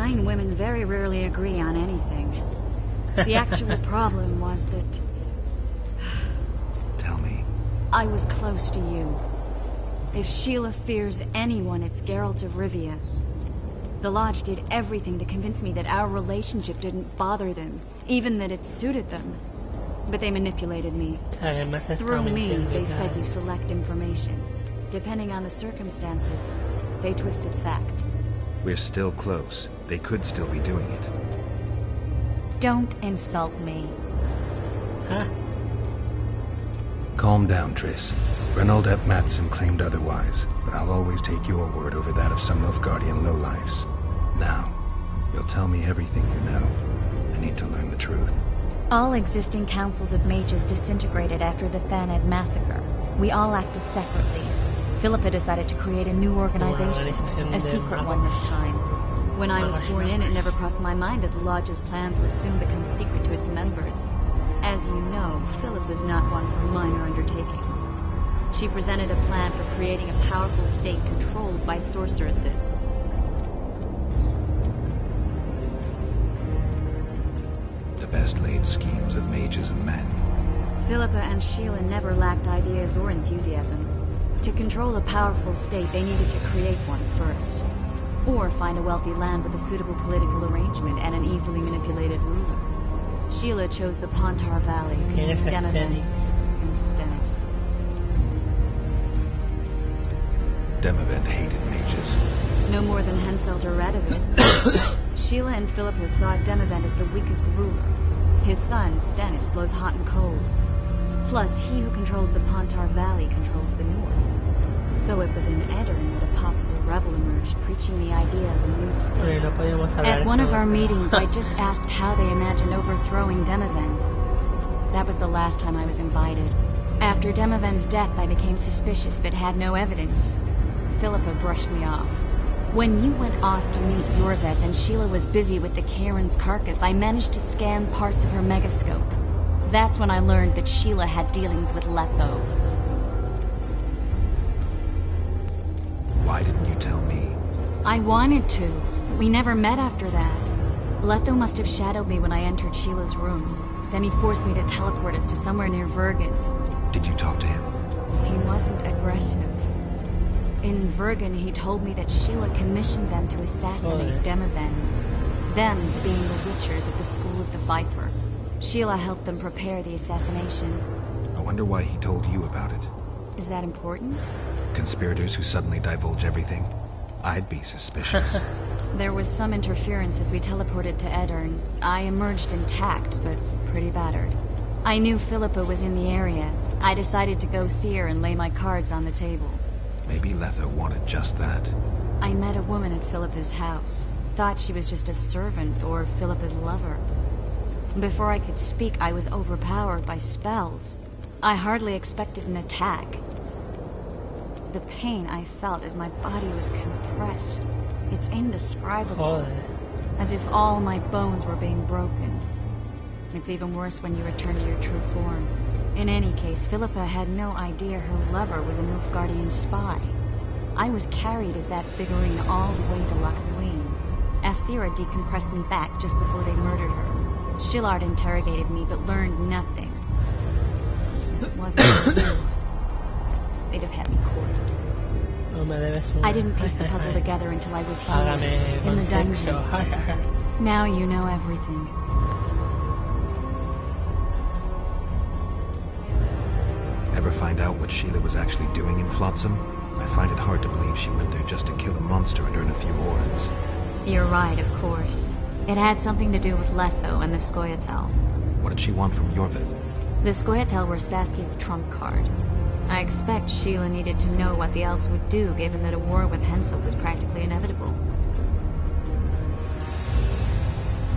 fine women very rarely agree on anything. The actual problem was that... Tell me. I was close to you. If Sheila fears anyone, it's Geralt of Rivia. The Lodge did everything to convince me that our relationship didn't bother them, even that it suited them. But they manipulated me. Through me, they fed you select information. Depending on the circumstances, they twisted facts. We're still close. They could still be doing it. Don't insult me. Huh? Calm down, Triss. Reynold ep Matson claimed otherwise, but I'll always take your word over that of some Nilfgaardian lowlifes. Now, you'll tell me everything you know. I need to learn the truth. All existing councils of mages disintegrated after the Thaned massacre. We all acted separately. Philippa decided to create a new organization, a secret one this time. When I was sworn in, it never crossed my mind that the Lodge's plans would soon become secret to its members. As you know, Philip was not one for minor undertakings. She presented a plan for creating a powerful state controlled by sorceresses. The best laid schemes of mages and men. Philippa and Sheila never lacked ideas or enthusiasm. To control a powerful state, they needed to create one first. Or find a wealthy land with a suitable political arrangement and an easily manipulated ruler. Sheila chose the Pontar Valley, Demavend, and Stennis. Demavend hated mages. No more than Henselt or Radovid. Sheila and Philippa saw Demavend as the weakest ruler. His son, Stennis, blows hot and cold. Plus, he who controls the Pontar Valley controls the north. So it was in Edirn that a popular rebel emerged, preaching the idea of a new state. At one of our meetings, I just asked how they imagined overthrowing Demavend. That was the last time I was invited. After Demavend's death, I became suspicious, but had no evidence. Philippa brushed me off. When you went off to meet Yorveth and Sheila was busy with the Karen's carcass, I managed to scan parts of her megascope. That's when I learned that Sheila had dealings with Letho. Why didn't you tell me? I wanted to, but we never met after that. Letho must have shadowed me when I entered Sheila's room. Then he forced me to teleport us to somewhere near Vergen. Did you talk to him? He wasn't aggressive. In Vergen, he told me that Sheila commissioned them to assassinate Demavend. Them being the Witchers of the School of the Viper. Sheila helped them prepare the assassination. I wonder why he told you about it. Is that important? Conspirators who suddenly divulge everything. I'd be suspicious. There was some interference as we teleported to Edirn. I emerged intact, but pretty battered. I knew Philippa was in the area. I decided to go see her and lay my cards on the table. Maybe Letho wanted just that. I met a woman at Philippa's house. Thought she was just a servant or Philippa's lover. Before I could speak, I was overpowered by spells. I hardly expected an attack. The pain I felt as my body was compressed. It's indescribable. As if all my bones were being broken. It's even worse when you return to your true form. In any case, Philippa had no idea her lover was a Nilfgaardian spy. I was carried as that figurine all the way to Loch Queen. Asira decompressed me back just before they murdered her. Shillard interrogated me, but learned nothing. It wasn't for you. They'd have had me quartered. I didn't piece the puzzle together until I was here, in the dungeon. Now you know everything. Ever find out what Sheila was actually doing in Flotsam? I find it hard to believe she went there just to kill a monster and earn a few orans. You're right, of course. It had something to do with Letho and the Scoia'tael. What did she want from Yorveth? The Scoia'tael were Saski's trump card. I expect Sheila needed to know what the elves would do, given that a war with Henselt was practically inevitable.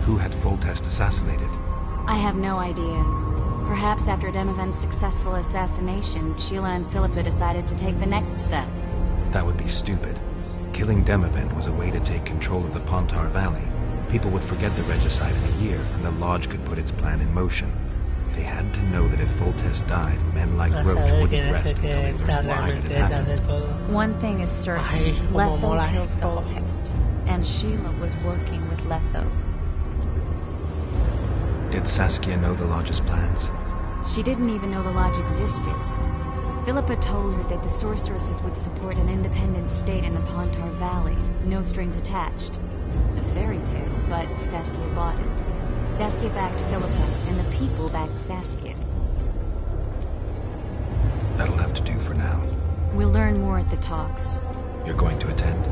Who had Foltest assassinated? I have no idea. Perhaps after Demavend's successful assassination, Sheila and Philippa decided to take the next step. That would be stupid. Killing Demavend was a way to take control of the Pontar Valley. People would forget the regicide in a year, and the Lodge could put its plan in motion. They had to know that if Foltest died, men like Roach wouldn't rest until they learned why it had happened. One thing is certain. Ay, como Letho mola killed esto. Foltest, and Sheila was working with Letho. Did Saskia know the Lodge's plans? She didn't even know the Lodge existed. Philippa told her that the sorceresses would support an independent state in the Pontar Valley, no strings attached. A fairy tale, but Saskia bought it. Saskia backed Philippa, and the people backed Saskia. That'll have to do for now. We'll learn more at the talks. You're going to attend?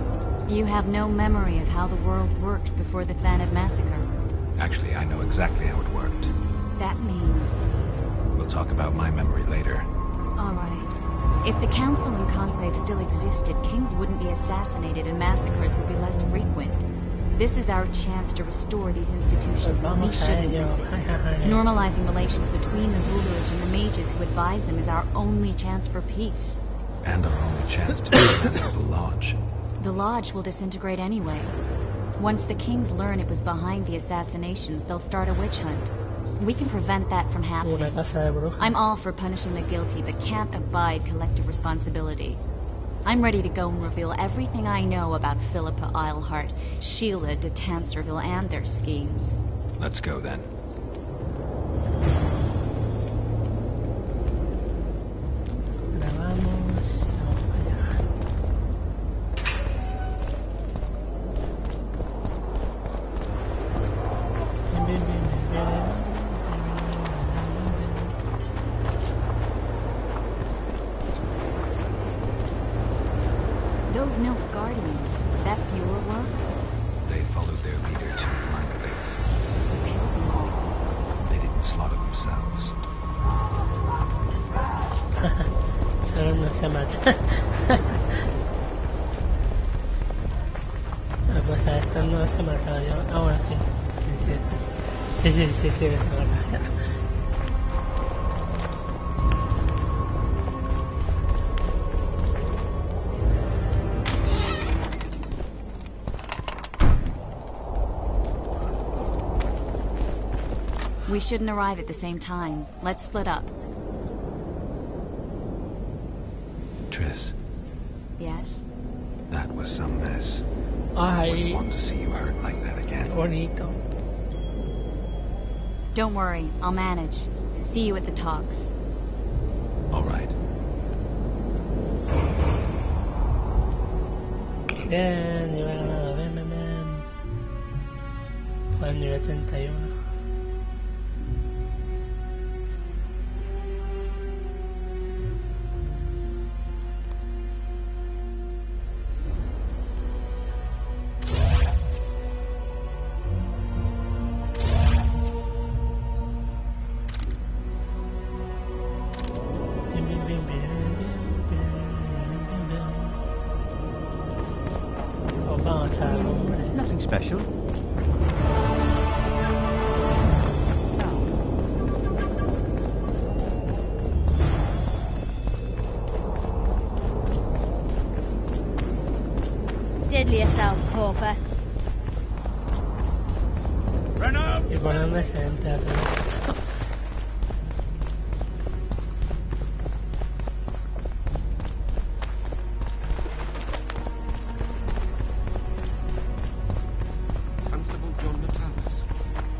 You have no memory of how the world worked before the Thanad massacre. Actually, I know exactly how it worked. That means... We'll talk about my memory later. All right. If the Council and Conclave still existed, kings wouldn't be assassinated and massacres would be less frequent. This is our chance to restore these institutions. We shouldn't miss it. Normalizing relations between the rulers and the mages who advise them is our only chance for peace. And our only chance to dismantle the Lodge. The Lodge will disintegrate anyway. Once the kings learn it was behind the assassinations, they'll start a witch hunt. We can prevent that from happening. Una casa de brujas. I'm all for punishing the guilty, but can't abide collective responsibility. I'm ready to go and reveal everything I know about Philippa Eilhart, Sheila de Tanserville, and their schemes. Let's go then. Vamos para allá. Bien, bien, bien, bien. Those Nilfgaardians, that's your work? They followed their leader too blindly. You killed them all. They didn't slaughter themselves. Solo no se mata. Pues a estos no se mata yo. Ahora sí. Sí, que se mata. We shouldn't arrive at the same time. Let's split up. Triss, Yes? that was some mess. Wouldn't Ay, want to see you hurt like that again. bonito. Don't worry, I'll manage. See you at the talks. All right. Bien, nivel ganado, bien. Fue el nivel 31. Nothing special. Diddle yourself, pauper. ¿Y por dónde se entra todo esto? Constable John Natalis.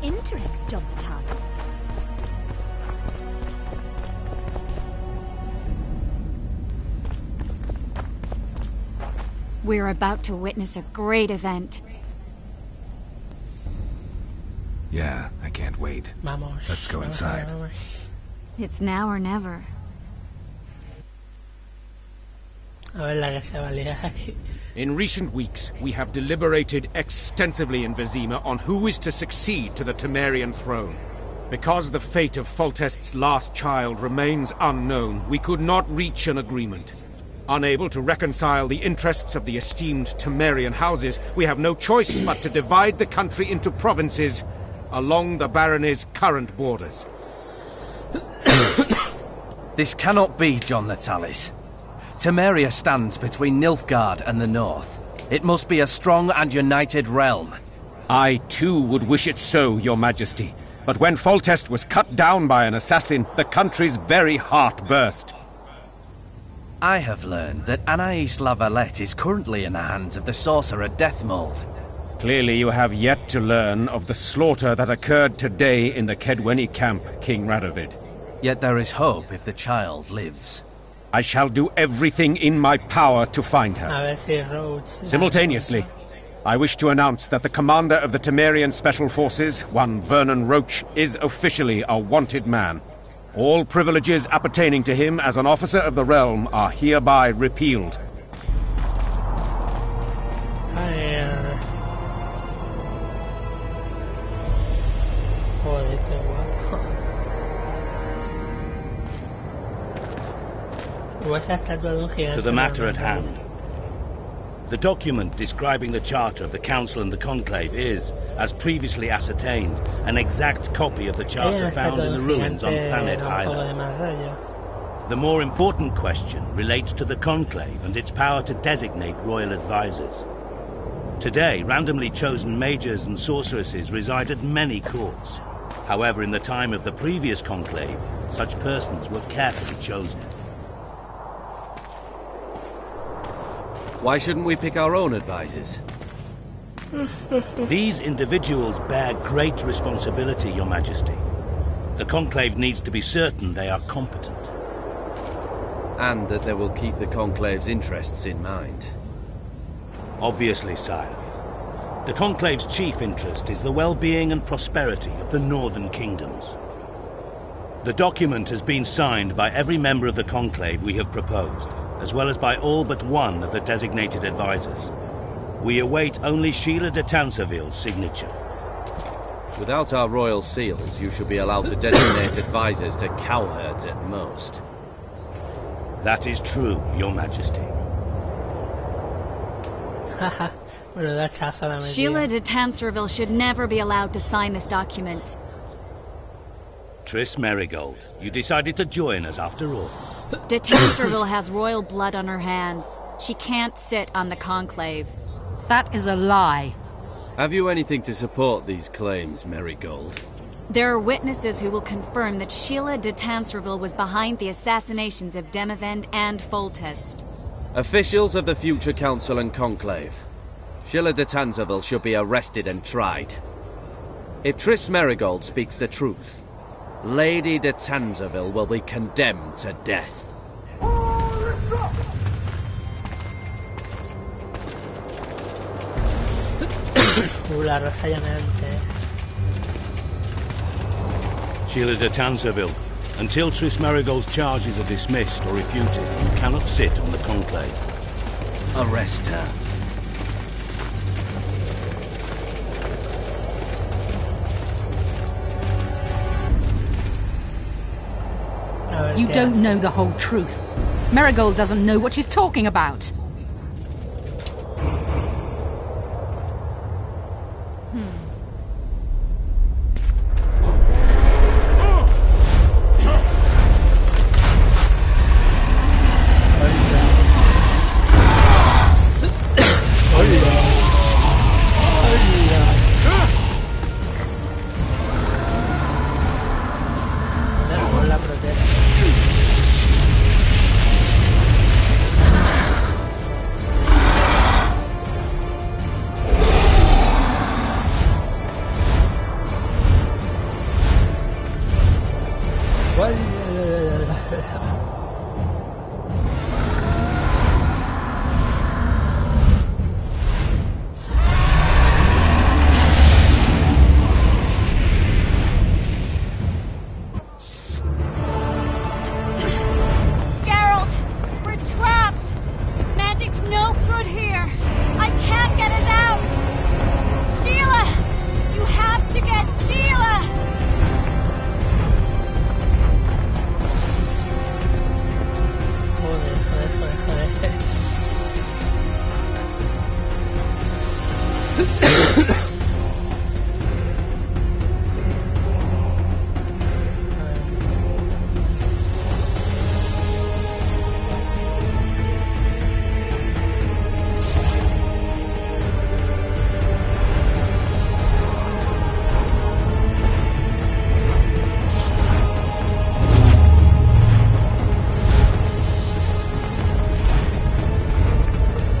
Interix, John Thomas. We're about to witness a great event. Yeah, I can't wait. Vamos. Let's go inside. Vamos. It's now or never. A ver la que se valía aquí. In recent weeks, we have deliberated extensively in Vizima on who is to succeed to the Temerian throne. Because the fate of Foltest's last child remains unknown, we could not reach an agreement. Unable to reconcile the interests of the esteemed Temerian houses, we have no choice but to divide the country into provinces along the barony's current borders. This cannot be, John Natalis. Temeria stands between Nilfgaard and the north. It must be a strong and united realm. I, too, would wish it so, Your Majesty. But when Foltest was cut down by an assassin, the country's very heart burst. I have learned that Anais Lavalette is currently in the hands of the sorcerer Deathmold. Clearly you have yet to learn of the slaughter that occurred today in the Kedweni camp, King Radovid. Yet there is hope if the child lives. I shall do everything in my power to find her. A ver si Roach... Simultaneously, I wish to announce that the commander of the Temerian Special Forces, one Vernon Roach, is officially a wanted man. All privileges appertaining to him as an officer of the realm are hereby repealed. Joder, qué guapo. O esa estatua de un gigante. To the matter at hand. The document describing the charter of the Council and the Conclave is, as previously ascertained, an exact copy of the charter found in the ruins on Thanet Island. The more important question relates to the Conclave and its power to designate royal advisors. Today, randomly chosen mages and sorceresses reside at many courts. However, in the time of the previous Conclave, such persons were carefully chosen. Why shouldn't we pick our own advisors? These individuals bear great responsibility, Your Majesty. The Conclave needs to be certain they are competent. And that they will keep the Conclave's interests in mind. Obviously, sire. The Conclave's chief interest is the well-being and prosperity of the northern kingdoms. The document has been signed by every member of the Conclave we have proposed, as well as by all but one of the designated advisors. We await only Sheila de Tanserville's signature. Without our royal seals, you should be allowed to designate advisors to cowherds at most. That is true, Your Majesty. Sheila de Tanserville should never be allowed to sign this document. Triss Merigold, you decided to join us after all. De Tanserville has royal blood on her hands. She can't sit on the Conclave. That is a lie. Have you anything to support these claims, Merigold? There are witnesses who will confirm that Sheila de Tanserville was behind the assassinations of Demavend and Foltest. Officials of the future Council and Conclave. Sheila de Tanserville should be arrested and tried. If Triss Merigold speaks the truth, Lady de Tanserville will be condemned to death. La rosa llameante. Sheila de Tanserville, until Triss Merigold's charges are dismissed or refuted, you cannot sit on the Conclave. Arrest her. You don't know the whole truth. Merigold doesn't know what she's talking about.